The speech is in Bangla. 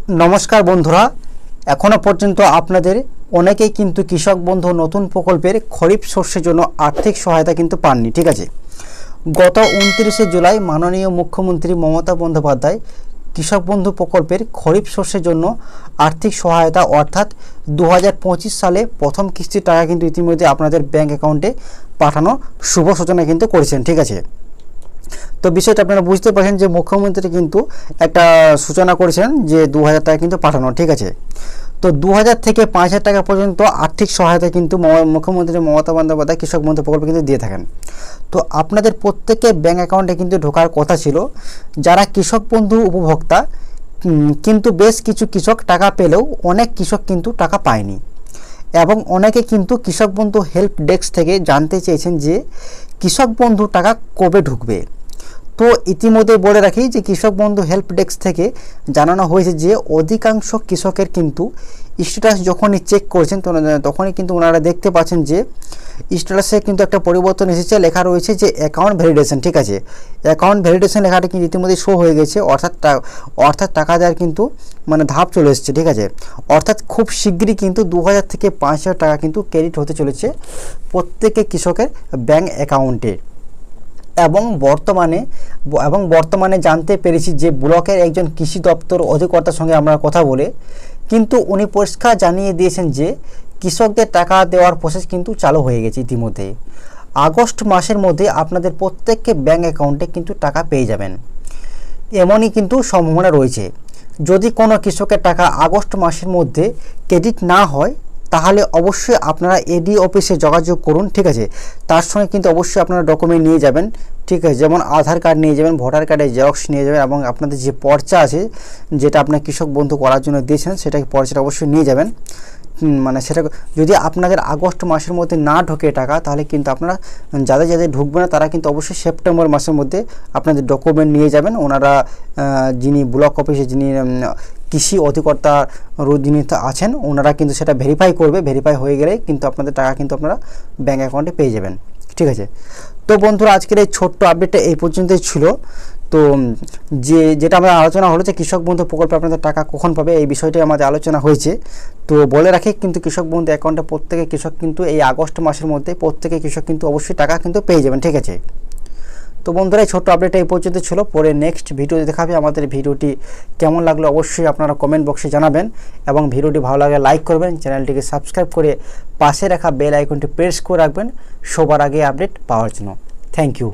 নমস্কার বন্ধুরা, এখনো পর্যন্ত আপনাদের অনেকেই কিন্তু কৃষক বন্ধু নতুন প্রকল্পের খরিফ শস্যের জন্য আর্থিক সহায়তা কিন্তু পাননি। ঠিক আছে, গত 29শে জুলাই মাননীয় মুখ্যমন্ত্রী মমতা বন্দ্যোপাধ্যায় কৃষক বন্ধু প্রকল্পের খরিফ শস্যের জন্য আর্থিক সহায়তা অর্থাৎ 2025 সালে প্রথম কিস্তির টাকা কিন্তু ইতিমধ্যে আপনাদের ব্যাংক অ্যাকাউন্টে পাঠানো শুভ সূচনা কিন্তু করেছেন। ঠিক আছে, তো বিষয়টা আপনারা বুঝতে পারছেন যে মুখ্যমন্ত্রী কিন্তু একটা সূচনা করেছেন যে 2000 টাকা কিন্তু পাঠানো। ঠিক আছে, তো 2000 থেকে 5000 টাকা পর্যন্ত আর্থিক সহায়তা কিন্তু মুখ্যমন্ত্রী মমতা বন্দ্যোপাধ্যায় কৃষক বন্ধু প্রকল্পে কিন্তু দিয়ে থাকেন। তো আপনাদের প্রত্যেকের ব্যাঙ্ক অ্যাকাউন্টে কিন্তু ঢোকার কথা ছিল যারা কৃষক বন্ধু উপভোক্তা, কিন্তু বেশ কিছু কৃষক টাকা পেলেও অনেক কৃষক কিন্তু টাকা পায়নি এবং অনেকে কিন্তু কৃষক বন্ধু হেল্প ডেস্ক থেকে জানতে চেয়েছেন যে কৃষক বন্ধু টাকা কবে ঢুকবে। তো ইতিমধ্যে বলে রাখি যে কৃষক বন্ধু হেল্প ডেস্ক থেকে জানানো হয়েছে যে অধিকাংশ কৃষকের কিন্তু স্ট্যাটাস যখনই চেক করেছেন তখনই কিন্তু ওনারা দেখতে পাচ্ছেন যে স্ট্যাটাসে কিন্তু একটা পরিবর্তন এসেছে, লেখা রয়েছে যে অ্যাকাউন্ট ভ্যালিডেশন। ঠিক আছে, অ্যাকাউন্ট ভ্যালিডেশন লেখাটা কিন্তু ইতিমধ্যে শো হয়ে গেছে, অর্থাৎ টাকা দেওয়ার কিন্তু ধাপ চলে এসেছে। ঠিক আছে, অর্থাৎ খুব শীঘ্রই কিন্তু 2000 থেকে 5000 টাকা কিন্তু ক্রেডিট হতে চলেছে প্রত্যেকে কৃষকের ব্যাঙ্ক অ্যাকাউন্টে। এবং বর্তমানে জানতে পেরেছি যে ব্লকের একজন কৃষি দপ্তর অধিকর্তার সঙ্গে আমরা কথা বলে কিন্তু উনি পরিষ্কার জানিয়ে দিয়েছেন যে কৃষকদের টাকা দেওয়ার প্রসেস কিন্তু চালু হয়ে গেছে ইতিমধ্যে। আগস্ট মাসের মধ্যে আপনাদের প্রত্যেককে ব্যাঙ্ক অ্যাকাউন্টে কিন্তু টাকা পেয়ে যাবেন, এমনই কিন্তু সম্ভাবনা রয়েছে। যদি কোনো কৃষকের টাকা আগস্ট মাসের মধ্যে ক্রেডিট না হয় তাহলে অবশ্যই আপনারা এডি অফিসে যোগাযোগ করুন। ঠিক আছে, তার সঙ্গে কিন্তু অবশ্যই আপনারা ডকুমেন্ট নিয়ে যাবেন। ঠিক আছে, যেমন আধার কার্ড নিয়ে যাবেন, ভোটার কার্ডের জেরক্স নিয়ে যাবেন এবং আপনাদের যে পর্চা আছে যেটা আপনার কৃষক বন্ধু করার জন্য দিয়েছেন সেটাকে পর্চাটা অবশ্যই নিয়ে যাবেন। সেটা যদি আপনাদের আগস্ট মাসের মধ্যে না ঢোকে টাকা তাহলে কিন্তু আপনারা যাদের ঢুকবে না তারা কিন্তু অবশ্যই সেপ্টেম্বর মাসের মধ্যে আপনাদের ডকুমেন্ট নিয়ে যাবেন। ওনারা যিনি ব্লক অফিসে যিনি কৃষি অধিকর্তা যিনি আছেন ওনারা কিন্তু সেটা ভেরিফাই করবে, ভেরিফাই হয়ে গেলে কিন্তু আপনাদের টাকা কিন্তু আপনারা ব্যাঙ্ক অ্যাকাউন্টে পেয়ে যাবেন। ঠিক আছে, তো বন্ধুরা আজকের এই ছোট্ট আপডেটটা এই পর্যন্তই ছিল। তো যেটা আমরা আলোচনা হলো যে কৃষক বন্ধু প্রকল্পে আপনাদের টাকা কখন পাবে এই বিষয়টাই আমাদের আলোচনা হয়েছে। তো বলে রাখি কিন্তু কৃষক বন্ধু অ্যাকাউন্টে প্রত্যেকে কৃষক কিন্তু এই আগস্ট মাসের মধ্যে প্রত্যেকে কৃষক কিন্তু অবশ্যই টাকা কিন্তু পেয়ে যাবেন। ঠিক আছে, তো বন্ধুরা এই ছোট্ট আপডেটটা এই পর্যন্ত ছিল। পরে নেক্সট ভিডিওতে দেখাবে। আমাদের ভিডিওটি কেমন লাগলো অবশ্যই আপনারা কমেন্ট বক্সে জানাবেন এবং ভিডিওটি ভালো লাগলে লাইক করবেন, চ্যানেলটিকে সাবস্ক্রাইব করে পাশে রাখা বেল আইকনটি প্রেস করে রাখবেন সবার আগে আপডেট পাওয়ার জন্য। Thank you.